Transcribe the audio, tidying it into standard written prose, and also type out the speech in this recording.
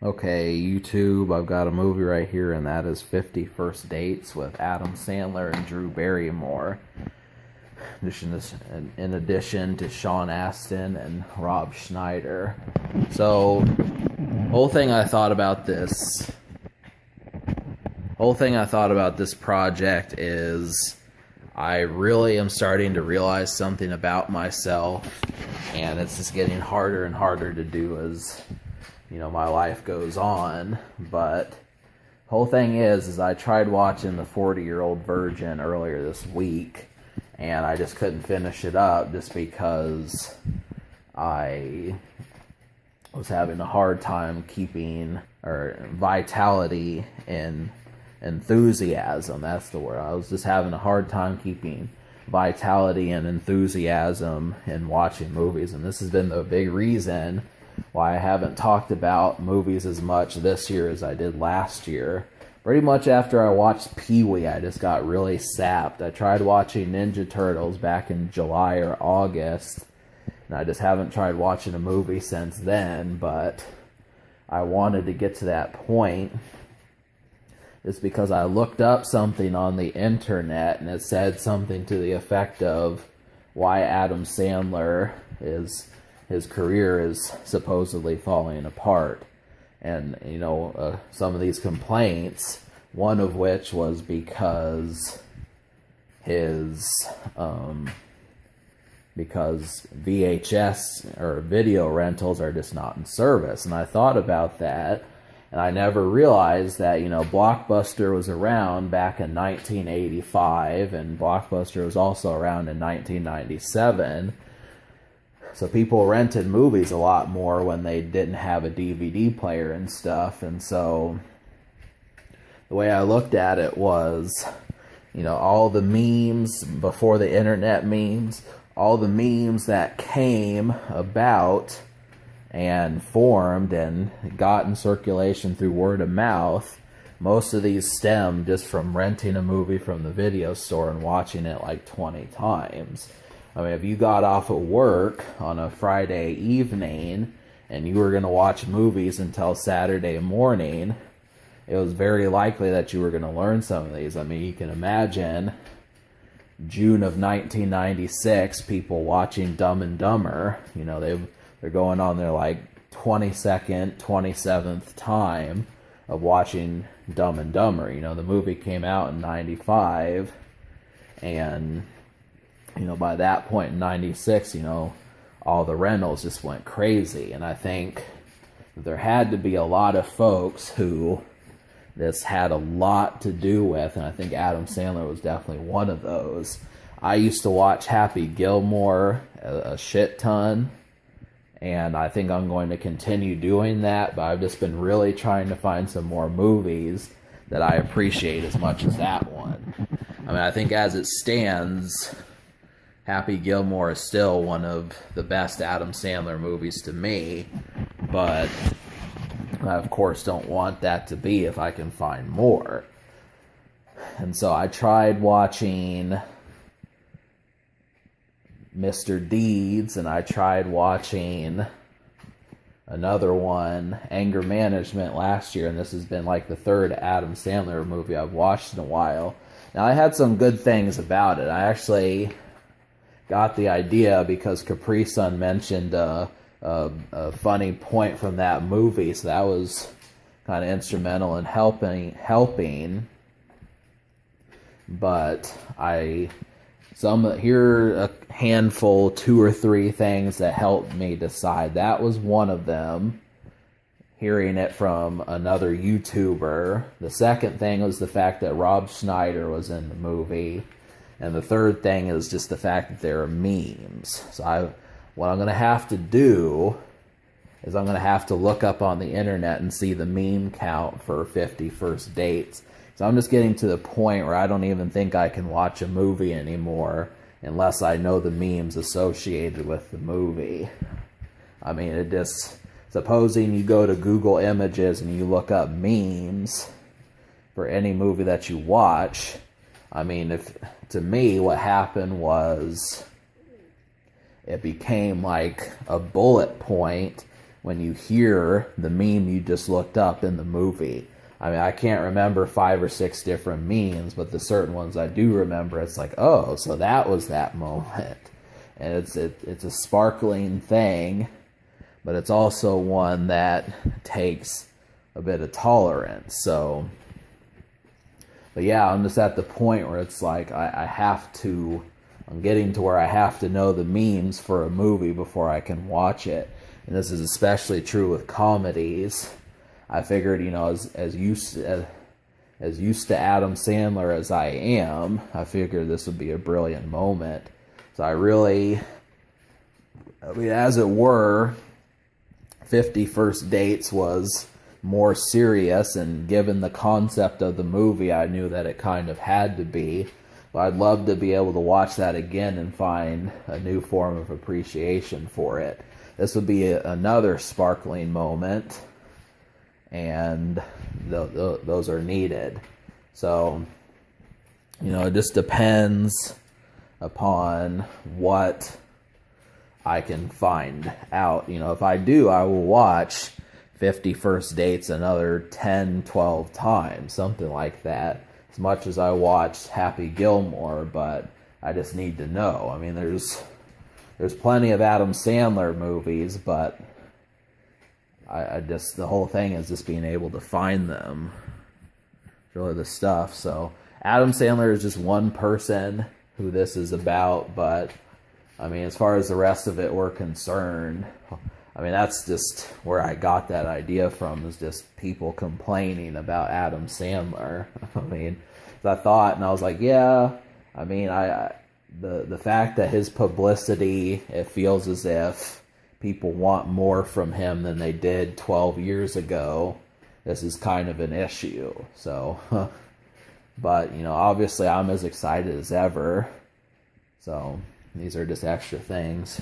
Okay, YouTube, I've got a movie right here, and that is 50 First Dates with Adam Sandler and Drew Barrymore. In addition to Sean Astin and Rob Schneider. So, whole thing I thought about this project is I really am starting to realize something about myself, and it's just getting harder and harder to do as my life goes on. But whole thing is I tried watching The 40-Year-Old Virgin earlier this week, and I just couldn't finish it up just because I was having a hard time keeping vitality and enthusiasm. That's the word. I was just having a hard time keeping vitality and enthusiasm in watching movies, and this has been the big reason why I haven't talked about movies as much this year as I did last year. Pretty much after I watched Pee-wee, I just got really sapped. I tried watching Ninja Turtles back in July or August, and I just haven't tried watching a movie since then, but I wanted to get to that point. It's because I looked up something on the internet, and it said something to the effect of why Adam Sandler his career is supposedly falling apart. And, some of these complaints, one of which was because because VHS or video rentals are just not in service. And I thought about that, and I never realized that, Blockbuster was around back in 1985, and Blockbuster was also around in 1997. So people rented movies a lot more when they didn't have a DVD player and stuff. And so the way I looked at it was, all the memes before the internet memes, all the memes that came about and formed and got in circulation through word of mouth, most of these stem just from renting a movie from the video store and watching it like 20 times. I mean, if you got off of work on a Friday evening and you were going to watch movies until Saturday morning, it was very likely that you were going to learn some of these. I mean, you can imagine June of 1996, people watching Dumb and Dumber. They're going on their like 22nd, 27th time of watching Dumb and Dumber. The movie came out in 95, and by that point in 96, all the rentals just went crazy. And I think there had to be a lot of folks who this had a lot to do with, and I think Adam Sandler was definitely one of those. I used to watch Happy Gilmore a shit ton, and I think I'm going to continue doing that, but I've just been really trying to find some more movies that I appreciate as much as that one. I mean, I think as it stands, Happy Gilmore is still one of the best Adam Sandler movies to me, but I, of course, don't want that to be if I can find more. And so I tried watching Mr. Deeds, and I tried watching another one, Anger Management, last year, and this has been like the third Adam Sandler movie I've watched in a while. Now, I had some good things about it. I actually got the idea because Capri Sun mentioned a funny point from that movie, so that was kind of instrumental in helping. But here are a handful, 2 or 3 things that helped me decide. That was one of them, hearing it from another YouTuber. The second thing was the fact that Rob Schneider was in the movie. And the third thing is just the fact that there are memes. So what I'm going to have to do is I'm going to have to look up on the internet and see the meme count for 50 First Dates. So I'm just getting to the point where I don't even think I can watch a movie anymore unless I know the memes associated with the movie. I mean, supposing you go to Google Images and you look up memes for any movie that you watch, I mean, to me, what happened was it became like a bullet point when you hear the meme you just looked up in the movie. I mean, I can't remember 5 or 6 different memes, but the certain ones I do remember, it's like, oh, so that was that moment. And it's a sparkling thing, but it's also one that takes a bit of tolerance. So, but yeah, I'm just at the point where it's like I'm getting to where I have to know the memes for a movie before I can watch it. And this is especially true with comedies. I figured, as used to Adam Sandler as I am, I figured this would be a brilliant moment. So as it were, 50 First Dates was more serious, and given the concept of the movie, I knew that it kind of had to be. But I'd love to be able to watch that again and find a new form of appreciation for it. This would be another sparkling moment, and those are needed. So, it just depends upon what I can find out. If I do, I will watch 50 First Dates another 10, 12 times, something like that, as much as I watched Happy Gilmore, but I just need to know. I mean, there's plenty of Adam Sandler movies, but the whole thing is just being able to find them. It's really the stuff. So Adam Sandler is just one person who this is about, but I mean, as far as the rest of it we're concerned, I mean, that's just where I got that idea from, is just people complaining about Adam Sandler. I mean, I thought, and I was like, yeah, I mean, the fact that his publicity, it feels as if people want more from him than they did 12 years ago. This is kind of an issue. So, but, obviously I'm as excited as ever. So, these are just extra things.